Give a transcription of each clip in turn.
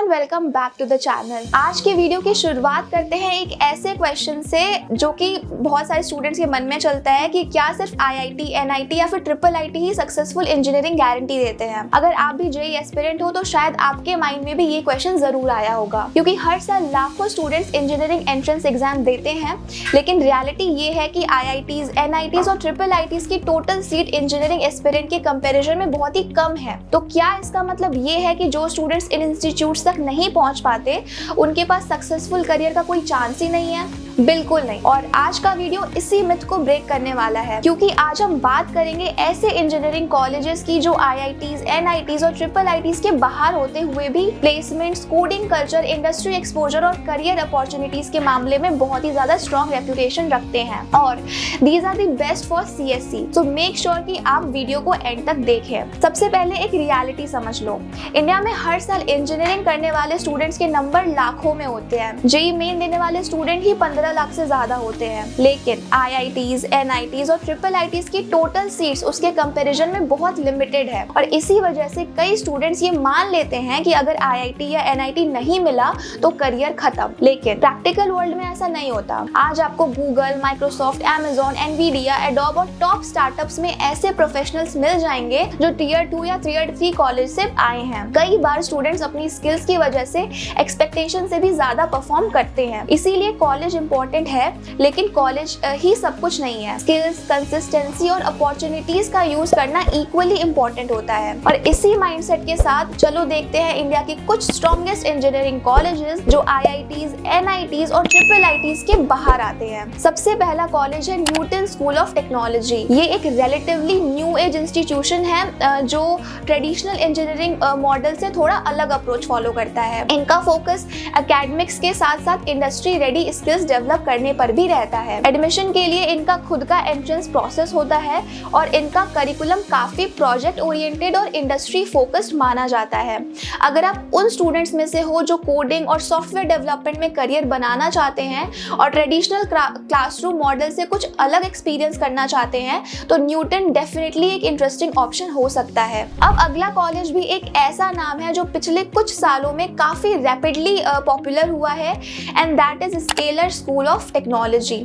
Everyone, welcome back to the channel. आज के video की शुरुआत करते हैं एक ऐसे क्वेश्चन से जो कि बहुत सारे स्टूडेंट्स के मन में चलता है कि क्या सिर्फ आईआईटी, एनआईटी या फिर triple IT he successful engineering guarantee देते हैं। अगर आप भी जेईई एस्पिरेंट हो तो शायद आपके माइंड में भी ये क्वेश्चन जरूर आया होगा, क्योंकि हर साल लाखों स्टूडेंट्स इंजीनियरिंग एंट्रेंस एग्जाम देते हैं, लेकिन रियलिटी ये है कि आईआईटीज, एनआईटीज और ट्रिपल आईटीज की टोटल सीट इंजीनियरिंग एस्पिरेंट के कंपैरिजन में बहुत ही कम है। तो क्या इसका मतलब ये है कि जो स्टूडेंट्स इन इंस्टीट्यूट्स तक नहीं पहुंच पाते उनके पास सक्सेसफुल करियर का कोई चांस ही नहीं है? बिल्कुल नहीं। और आज का वीडियो इसी मिथ को ब्रेक करने वाला है, क्योंकि आज हम बात करेंगे ऐसे इंजीनियरिंग कॉलेजेस की जो आईआईटीज, एनआईटीज और ट्रिपल आईटीज के बाहर होते हुए भी placements, coding culture, industry exposure और करियर अपॉर्चुनिटीज के मामले में बहुत ही ज्यादा स्ट्रॉन्ग रेप्यूटेशन रखते हैं, और these are the best for CSC. So make sure कि आप वीडियो को एंड तक देखें। सबसे पहले एक रियलिटी समझ लो। इंडिया में हर साल इंजीनियरिंग करने वाले स्टूडेंट्स के नंबर लाखों में होते हैं। जेईई मेन देने वाले स्टूडेंट ही 15 लाख से ज्यादा होते हैं, लेकिन आईआईटीज, एनआईटीज और ट्रिपल आईटीज की टोटल सीट्स उसके कंपैरिजन में बहुत लिमिटेड है। और इसी वजह से कई स्टूडेंट्स ये मान लेते हैं कि अगर आईआईटी या एनआईटी नहीं मिला तो करियर खत्म। लेकिन प्रैक्टिकल वर्ल्ड में ऐसा नहीं होता। आज आपको Google, Microsoft, Amazon, Nvidia, adobe और टॉप स्टार्टअप्स में ऐसे प्रोफेशनल्स मिल जाएंगे जो टियर 2 या टियर 3 कॉलेज से आए हैं। कई बार स्टूडेंट्स अपनी स्किल्स की वजह से एक्सपेक्टेशन से भी ज्यादा परफॉर्म करते हैं। इसीलिए कॉलेज इंपॉर्टेंट है, लेकिन कॉलेज ही सब कुछ नहीं है। स्किल्स, कंसिस्टेंसी और अपॉर्चुनिटीज का यूज करना इक्वली इंपॉर्टेंट होता है। और इसी माइंडसेट के साथ चलो देखते हैं इंडिया की कुछ स्ट्रॉन्गेस्ट इंजीनियरिंग कॉलेजेस जो आईआईटीज, एनआईटीज और ट्रिपल आईटीज के बाहर आते हैं। सबसे पहला कॉलेज है न्यूटन स्कूल ऑफ टेक्नोलॉजी। ये एक रिलेटिवली न्यू एज इंस्टीट्यूशन है जो ट्रेडिशनल इंजीनियरिंग मॉडल से थोड़ा अलग अप्रोच फॉलो करता है। इनका फोकस एकेडमिक्स के साथ साथ इंडस्ट्री रेडी स्किल्स डेवलप करने पर भी रहता है। एडमिशन के लिए इनका खुद का एंट्रेंस प्रोसेस होता है और इनका करिकुलम काफी प्रोजेक्ट ओरिएंटेड और इंडस्ट्री फोकस्ड माना जाता है। अगर आप उन स्टूडेंट्स में से हो जो कोडिंग और सॉफ्टवेयर डेवलपमेंट में करियर बनाना चाहते हैं और ट्रेडिशनल क्लासरूम मॉडल से कुछ अलग एक्सपीरियंस करना चाहते हैं, तो न्यूटन डेफिनेटली एक इंटरेस्टिंग ऑप्शन हो सकता है। अब अगला कॉलेज भी एक ऐसा नाम है जो पिछले कुछ सालों में काफी रैपिडली पॉपुलर हुआ है, and that is scalar school of technology.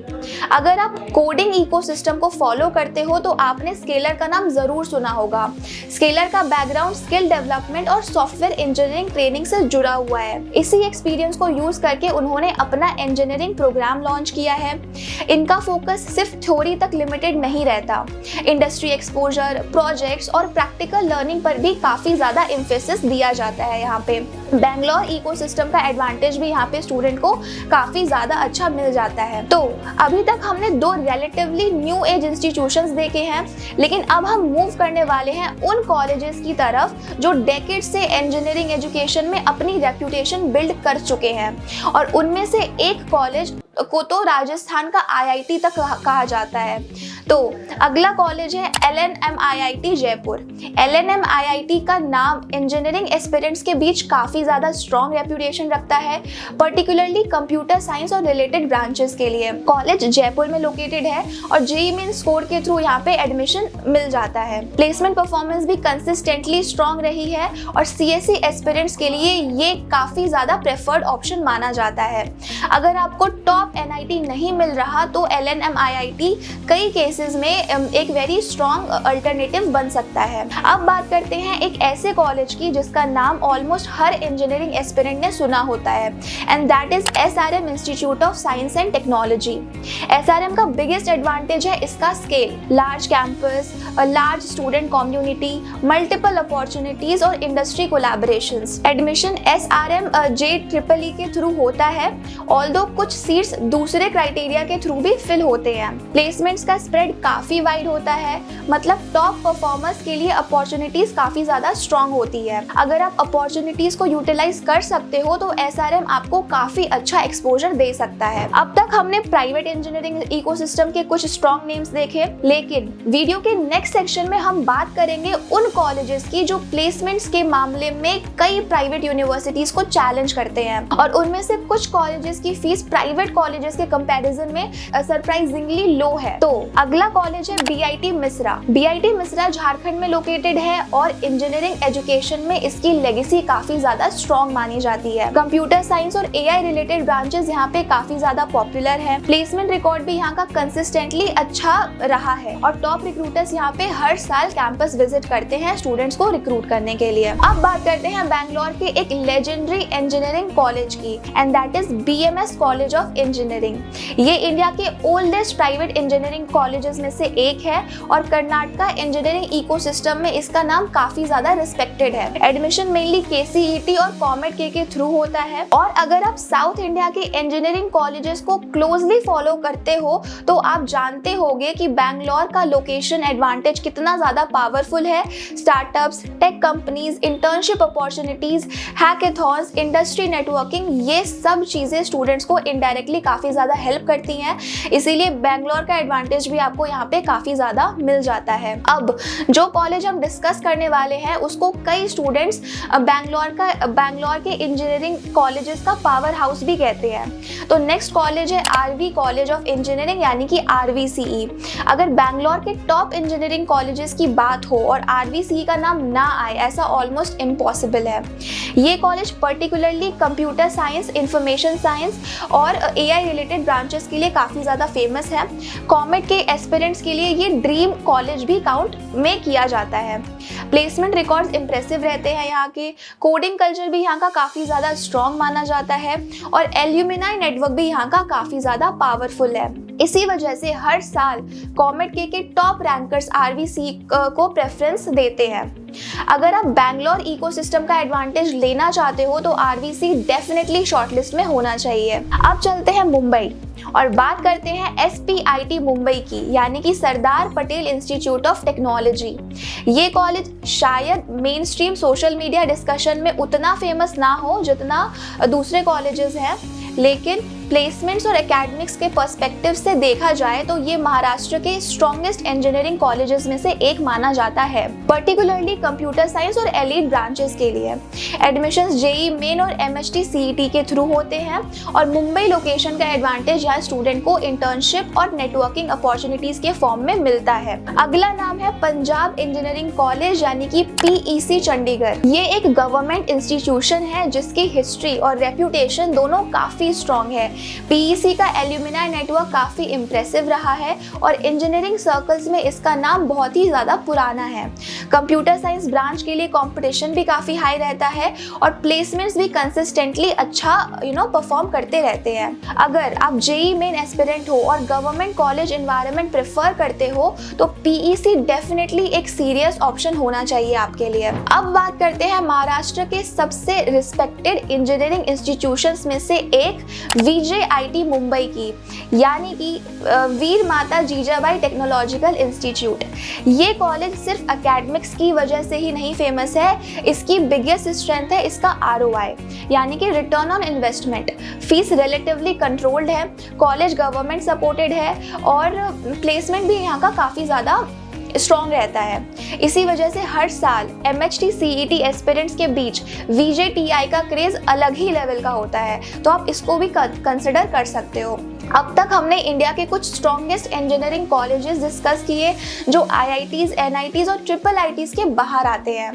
अगर आप कोडिंग इकोसिस्टम को फॉलो करते हो तो आपने स्केलर का नाम जरूर सुना होगा। स्केलर का बैकग्राउंड स्किल डेवलपमेंट और सॉफ्टवेयर इंजीनियरिंग ट्रेनिंग से जुड़ा हुआ है। इसी एक्सपीरियंस को यूज करके उन्होंने अपना इंजीनियरिंग प्रोग्राम लॉन्च किया है। इनका फोकस सिर्फ थ्योरी तक लिमिटेड नहीं रहता। इंडस्ट्री एक्सपोजर, प्रोजेक्ट्स और प्रैक्टिकल लर्निंग पर भी काफी ज्यादा एम्फेसिस दिया जाता है। यहाँ पे बैंगलोर इकोसिस्टम का एडवांटेज भी यहाँ पे स्टूडेंट को काफी ज्यादा अच्छा मिल जाता है। तो अभी तक हमने दो रिलेटिवली न्यू एज इंस्टीट्यूशंस देखे हैं, लेकिन अब हम मूव करने वाले हैं उन कॉलेजेस की तरफ जो डेकेड से इंजीनियरिंग एजुकेशन में अपनी रेप्यूटेशन बिल्ड कर चुके हैं। और उनमें से एक कॉलेज को तो राजस्थान का आईआईटी तक कहा जाता है। तो अगला कॉलेज है एलएनएम-आईआईटी जयपुर। एलएनएम-आईआईटी का नाम इंजीनियरिंग एस्पिरेंट्स के बीच काफी ज्यादा स्ट्रॉन्ग रेप्यूटेशन रखता है, पर्टिकुलरली कंप्यूटर साइंस और रिलेटेड ब्रांचेस के लिए। कॉलेज जयपुर में लोकेटेड है और जेईई मेंस स्कोर के थ्रू यहाँ पे एडमिशन मिल जाता है। प्लेसमेंट परफॉर्मेंस भी कंसिस्टेंटली स्ट्रॉन्ग रही है और सीएससी एस्पिरेंट्स के लिए ये काफी ज्यादा प्रेफर्ड ऑप्शन माना जाता है। अगर आपको टॉप एनआईटी नहीं मिल रहा तो एलएनएम-आईआईटी कई केसेस में एक वेरी स्ट्रॉन्ग अल्टरनेटिव बन सकता है। अब बात करते हैं एक ऐसे कॉलेज की जिसका नाम ऑलमोस्ट हर इंजीनियरिंग एस्पिरेंट ने सुना होता है, and that is SRM institute of science and technology. SRM का बिगेस्ट एडवांटेज है इसका scale, large campus, large student community, multiple opportunities और industry collaborations. Admission SRM JEEE के थ्रू होता है, ऑल्दो कुछ सीट्स दूसरे क्राइटेरिया के थ्रू भी फिल होते हैं। प्लेसमेंट्स का स्प्रेड काफी वाइड होता है, मतलब टॉप परफॉर्मर्स के लिए अपॉर्चुनिटीज काफी ज्यादा स्ट्रॉन्ग होती है। अगर आप अपॉर्चुनिटीज को यूटिलाइज कर सकते हो तो एसआरएम आपको काफी अच्छा एक्सपोजर दे सकता है। अब तक हमने प्राइवेट इंजीनियरिंग इकोसिस्टम के कुछ स्ट्रॉन्ग नेम्स देखे, लेकिन वीडियो के नेक्स्ट सेक्शन में हम बात करेंगे उन कॉलेजेस की जो प्लेसमेंट्स के मामले में कई प्राइवेट यूनिवर्सिटीज को चैलेंज करते हैं, और उनमें से कुछ कॉलेजेस की फीस प्राइवेट कॉलेजेस के कंपैरिजन में सरप्राइजिंगली लो है। तो अगला कॉलेज है BIT मिश्रा। BIT मिश्रा झारखंड में लोकेटेड है और इंजीनियरिंग एजुकेशन में इसकी लेगेसी काफी ज्यादा स्ट्रॉन्ग मानी जाती है। कंप्यूटर साइंस और AI रिलेटेड ब्रांचेस यहाँ पे काफी ज्यादा पॉपुलर है। प्लेसमेंट रिकॉर्ड भी यहाँ का कंसिस्टेंटली अच्छा रहा है और टॉप रिक्रूटर्स यहाँ पे हर साल कैंपस विजिट करते हैं स्टूडेंट्स को रिक्रूट करने के लिए। अब बात करते हैं बैंगलोर के एक लेजेंडरी इंजीनियरिंग कॉलेज की, and that is BMS college of engineering. ये इंडिया के ओल्डेस्ट प्राइवेट इंजीनियरिंग कॉलेजेस में से एक है और कर्नाटका इंजीनियरिंग इकोसिस्टम में इसका नाम काफी ज्यादा रिस्पेक्टेड है। एडमिशन मेनली KCET और कॉमेट के थ्रू होता है। और अगर आप साउथ इंडिया के इंजीनियरिंग कॉलेजेस को क्लोजली फॉलो करते हो तो आप जानते होंगे कि बैंगलोर का लोकेशन एडवांटेज कितना ज्यादा पावरफुल है। Startups, tech companies, internship opportunities, hackathons, industry networking, ये सब चीजें स्टूडेंट्स को इनडायरेक्टली काफी ज्यादा हेल्प करती हैं। इसीलिए बैंगलोर का एडवांटेज भी आपको यहाँ पे काफी ज्यादा मिल जाता है। अब जो कॉलेज हम डिस्कस करने वाले हैं उसको कई स्टूडेंट्स बैंगलोर के इंजीनियरिंग कॉलेजेस का पावर हाउस भी कहते हैं। तो नेक्स्ट कॉलेज है RV कॉलेज ऑफ इंजीनियरिंग यानी कि RVCE। अगर बैंगलोर के टॉप इंजीनियरिंग कॉलेजेस की बात हो और RVCE का नाम ना आए ऐसा ऑलमोस्ट इम्पॉसिबल है। ये college particularly computer science, information science और AI रिलेटेड ब्रांचेस के लिए काफ़ी ज़्यादा फेमस है। कॉमेट के एस्पिरेंट्स के लिए ये ड्रीम कॉलेज भी काउंट में किया जाता है। प्लेसमेंट रिकॉर्ड्स इंप्रेसिव रहते हैं यहाँ के। कोडिंग कल्चर भी यहाँ का काफ़ी ज़्यादा स्ट्रॉन्ग माना जाता है और एल्यूमिनाई नेटवर्क भी यहाँ का काफ़ी ज़्यादा पावरफुल है। इसी वजह से हर साल कॉमेट के टॉप रैंकर्स RVCE को प्रेफरेंस देते हैं। अगर आप बैंगलोर इकोसिस्टम का एडवांटेज लेना चाहते हो तो RVCE डेफिनेटली शॉर्टलिस्ट में होना चाहिए। अब चलते हैं मुंबई और बात करते हैं SPIT मुंबई की, यानी कि Sardar Patel institute of technology. ये कॉलेज शायद main stream social media discussion में उतना फेमस ना हो जितना दूसरे कॉलेजेस हैं, लेकिन प्लेसमेंट्स और एकेडमिक्स के पर्सपेक्टिव से देखा जाए तो ये महाराष्ट्र के स्ट्रॉन्गेस्ट इंजीनियरिंग कॉलेजेस में से एक माना जाता है, पर्टिकुलरली कंप्यूटर साइंस और एलीट ब्रांचेस के लिए। एडमिशंस JEE मेन और MHT CET के थ्रू होते हैं और मुंबई लोकेशन का एडवांटेज यहाँ स्टूडेंट को इंटर्नशिप और नेटवर्किंग अपॉर्चुनिटीज के फॉर्म में मिलता है। अगला नाम है पंजाब इंजीनियरिंग कॉलेज यानी कि PEC चंडीगढ़। ये एक गवर्नमेंट इंस्टीट्यूशन है जिसकी हिस्ट्री और रेप्यूटेशन दोनों काफी स्ट्रॉन्ग है। PEC का एल्यूमिनाई नेटवर्क काफी इंप्रेसिव रहा है और इंजीनियरिंग सर्कल्स में इसका नाम बहुत ही ज्यादा पुराना है। कंप्यूटर साइंस ब्रांच के लिए कंपटीशन भी काफी हाई रहता है और प्लेसमेंट्स भी कंसिस्टेंटली अच्छा परफॉर्म करते रहते हैं। अगर आप JEE मेन एस्पिरेंट हो और गवर्नमेंट कॉलेज एनवायरनमेंट प्रेफर करते हो तो PEC डेफिनेटली एक सीरियस ऑप्शन होना चाहिए आपके लिए। अब बात करते हैं महाराष्ट्र के सबसे रिस्पेक्टेड इंजीनियरिंग इंस्टीट्यूशंस में से एक VJIT मुंबई की, यानी कि वीर माता जीजाबाई टेक्नोलॉजिकल इंस्टीट्यूट। ये कॉलेज सिर्फ एकेडमिक्स की वजह से ही नहीं फेमस है, इसकी बिगेस्ट स्ट्रेंथ है इसका ROI यानी कि return on investment. Fees relatively controlled है, कॉलेज गवर्नमेंट सपोर्टेड है और प्लेसमेंट भी यहाँ का काफ़ी ज़्यादा स्ट्रॉन्ग रहता है। इसी वजह से हर साल MHT CET एस्पिरेंट्स के बीच VJTI का क्रेज अलग ही लेवल का होता है, तो आप इसको भी कंसिडर कर सकते हो। अब तक हमने इंडिया के कुछ स्ट्रॉन्गेस्ट इंजीनियरिंग कॉलेजेस डिस्कस किए जो IITs, NITs और IIITs के बाहर आते हैं,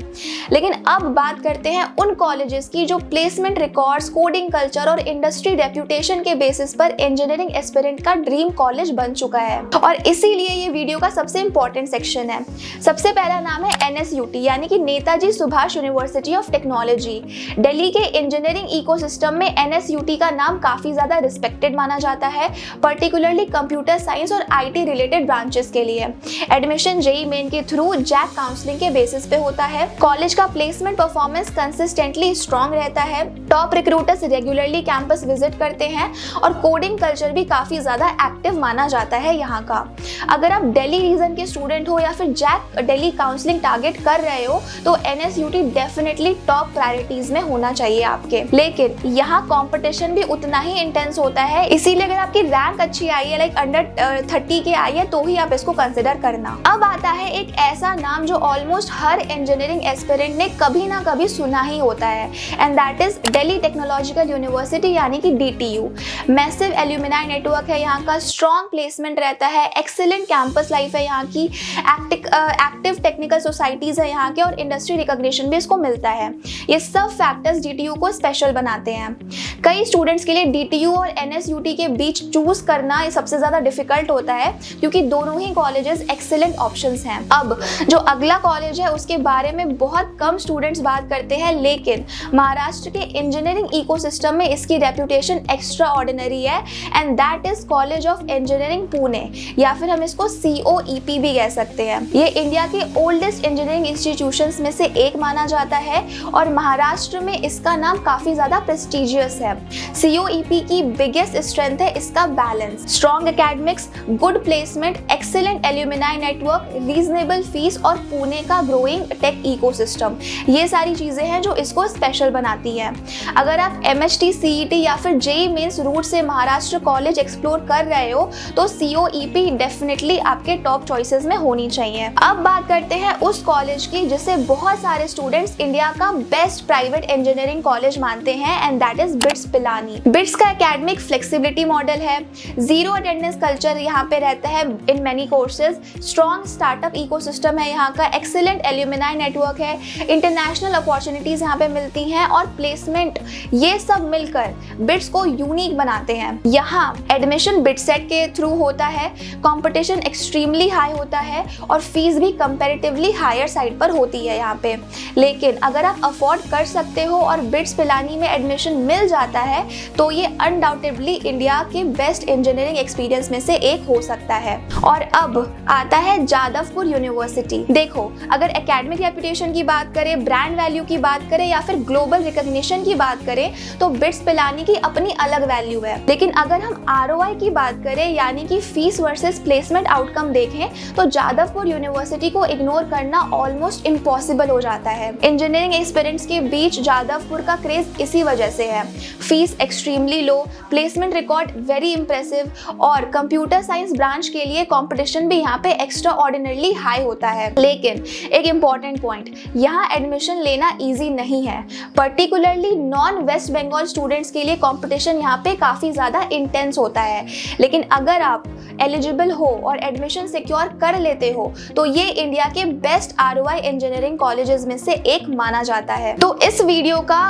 लेकिन अब बात करते हैं उन कॉलेजेस की जो प्लेसमेंट रिकॉर्ड्स, कोडिंग कल्चर और इंडस्ट्री रेप्यूटेशन के बेसिस पर इंजीनियरिंग एस्पिरेंट का ड्रीम कॉलेज बन चुका है और इसीलिए ये वीडियो का सबसे इंपॉर्टेंट सेक्शन है। सबसे पहला नाम है NSUT यानी कि Netaji Subhash university of technology. Delhi के इंजीनियरिंग इकोसिस्टम में NSUT का नाम काफी ज्यादा रिस्पेक्टेड माना जाता है, पर्टिकुलरली कंप्यूटर साइंस और IT रिलेटेड ब्रांचेस के लिए। एडमिशन JEE मेन के थ्रू JAC काउंसलिंग के बेसिस पे होता है। कॉलेज का प्लेसमेंट परफॉर्मेंस कंसिस्टेंटली स्ट्रॉन्ग रहता है, top recruiters regularly campus visit करते हैं और कोडिंग कल्चर भी काफी ज्यादा एक्टिव माना जाता है यहाँ का। अगर आप दिल्ली रीजन के स्टूडेंट हो या फिर JAC दिल्ली काउंसलिंग टारगेट कर रहे हो तो NSUT डेफिनेटली टॉप प्रायोरिटीज में होना चाहिए आपके। लेकिन यहाँ कॉम्पिटिशन भी उतना ही इंटेंस होता है, इसीलिए अगर आप आपकी रैंक अच्छी आई है, लाइक अंडर 30 के आई है, तो ही आप इसको कंसिडर करना। अब आता है एक ऐसा नाम जो ऑलमोस्ट हर इंजीनियरिंग एस्पिरेंट ने कभी ना कभी सुना ही होता है, and that is Delhi technological university यानी कि DTU। मैसिव एल्यूमिनाई नेटवर्क है यहाँ का, स्ट्रॉन्ग प्लेसमेंट रहता है, एक्सीलेंट कैंपस लाइफ है यहाँ की, एक्टिव टेक्निकल सोसाइटीज है यहाँ के, और इंडस्ट्री रिकॉग्निशन भी इसको मिलता है। ये सब फैक्टर्स DTU को स्पेशल बनाते हैं। कई स्टूडेंट्स के लिए DTU और NSUT के बीच चूज करना ये सबसे ज़्यादा डिफिकल्ट होता है, क्योंकि दोनों ही कॉलेजेस एक्सीलेंट ऑप्शंस हैं। अब जो अगला कॉलेज है उसके बारे में बहुत कम स्टूडेंट्स बात करते हैं, लेकिन महाराष्ट्र के इंजीनियरिंग इकोसिस्टम में इसकी रेपुटेशन एक्स्ट्रा ऑर्डिनरी है, and that is college of engineering Pune, या फिर हम इसको COEP भी कह सकते हैं। ये इंडिया के ओल्डेस्ट इंजीनियरिंग इंस्टीट्यूशंस में से एक माना जाता है, और महाराष्ट्र में इसका नाम काफी ज्यादा प्रेस्टिजियस है। COEP की बिगेस्ट स्ट्रेंथ है इसका balance, strong academics, good placement, excellent alumni network, reasonable fees और पुणे का ग्रोइंग टेक इकोसिस्टम। ये सारी चीजें हैं जो इसको स्पेशल बनाती हैं। अगर आप MHT, CET या फिर JEE मेंस रूट से महाराष्ट्र कॉलेज एक्सप्लोर कर रहे हो तो COEP डेफिनेटली आपके टॉप चॉइसेस में होनी चाहिए। अब बात करते हैं उस कॉलेज की जिसे बहुत सारे स्टूडेंट्स इंडिया का बेस्ट प्राइवेट इंजीनियरिंग कॉलेज मानते हैं, and that is bits Pilani. Bits का एकेडमिक फ्लेक्सिबिलिटी मॉडल है, जीरो अटेंडेंस कल्चर यहाँ पे रहता है in many courses, strong startup ecosystem है यहाँ का, एक्सीलेंट एल्यूमिनाई नेटवर्क है, इंटरनेशनल अपॉर्चुनिटीज यहाँ पे मिलती हैं, और प्लेसमेंट, ये सब मिलकर बिट्स को यूनिक बनाते हैं। यहाँ एडमिशन बिटसेट के थ्रू होता है, कंपटीशन एक्सट्रीमली हाई होता है, और फीस भी कंपैरेटिवली हायर साइड पर होती है यहाँ पे। लेकिन अगर आप अफोर्ड कर सकते हो और बिट्स पिलानी में एडमिशन मिल जाता है तो ये अनडाउटेडली इंडिया के बेस्ट इंजीनियरिंग एक्सपीरियंस में से एक हो सकता है। और अब आता है जादवपुर यूनिवर्सिटी। देखो, अगर एकेडमिक रेपुटेशन की बात करें, ब्रांड वैल्यू की बात करें, या फिर ग्लोबल रिकॉग्निशन की बात करें, तो बिट्स पिलानी की अपनी अलग वैल्यू है। लेकिन अगर हम ROI की बात करें, यानी कि फीस वर्सेस प्लेसमेंट आउटकम देखें, तो जादवपुर यूनिवर्सिटी को इग्नोर करना ऑलमोस्ट इम्पॉसिबल हो जाता है। इंजीनियरिंग एक्सपीरियंस के बीच जादवपुर का क्रेज इसी वजह से है। Fees extremely low, placement record very impressive, और कंप्यूटर साइंस ब्रांच के लिए कंपटीशन भी यहाँ पे एक्स्ट्रा ऑर्डिनरली हाई होता है। लेकिन एक इम्पॉर्टेंट पॉइंट, यहाँ एडमिशन लेना ईजी नहीं है। Particularly non West Bengal students के लिए कंपटीशन यहाँ पे काफ़ी ज़्यादा इंटेंस होता है। लेकिन अगर आप एलिजिबल हो और एडमिशन सिक्योर कर लेते हो तो ये इंडिया के बेस्ट ROI इंजीनियरिंग कॉलेजेस में से एक माना जाता है। तो इस वीडियो का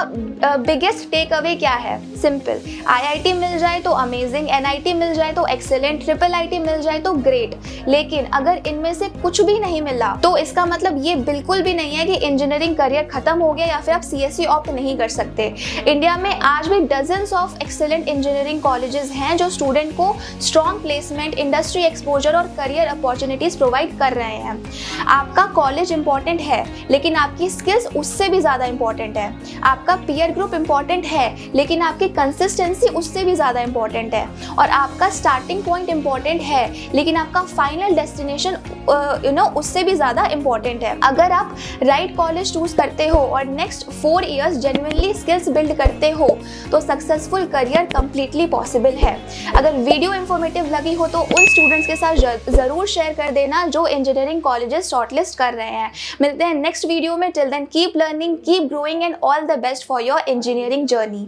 बिगेस्ट टेक अवे क्या है? सिंपल, IIT मिल जाए तो अमेजिंग, NIT मिल जाए तो एक्सेलेंट, IIIT मिल जाए तो ग्रेट। लेकिन अगर इनमें से कुछ भी नहीं मिला तो इसका मतलब ये बिल्कुल भी नहीं है कि इंजीनियरिंग करियर खत्म हो गया या फिर आप CSE ऑप्ट नहीं कर सकते। इंडिया में आज भी dozens of excellent engineering colleges हैं जो स्टूडेंट को स्ट्रॉन्ग प्लेसमेंट, इंडस्ट्री एक्सपोजर और करियर अपॉर्चुनिटीज प्रोवाइड कर रहे हैं। आपका कॉलेज इंपॉर्टेंट है, लेकिन आपकी स्किल्स उससे भी ज़्यादा इंपॉर्टेंट है। आपका पीयर ग्रुप इंपॉर्टेंट है, लेकिन आपकी कंसिस्टेंसी उससे भी ज़्यादा इंपॉर्टेंट है। और आपका स्टार्टिंग पॉइंट इंपॉर्टेंट है, लेकिन आपका फाइनल डेस्टिनेशन उससे भी ज़्यादा इंपॉर्टेंट है। अगर आप राइट कॉलेज चूज करते हो और next 4 years genuinely skills build करते हो तो सक्सेसफुल करियर कंप्लीटली पॉसिबल है। अगर वीडियो इंफॉर्मेटिव लगी हो तो उन स्टूडेंट्स के साथ ज़रूर शेयर कर देना जो इंजीनियरिंग कॉलेजेस शॉर्टलिस्ट कर रहे हैं। मिलते हैं नेक्स्ट वीडियो में। Till then keep learning, keep growing and all the best for your engineering journey.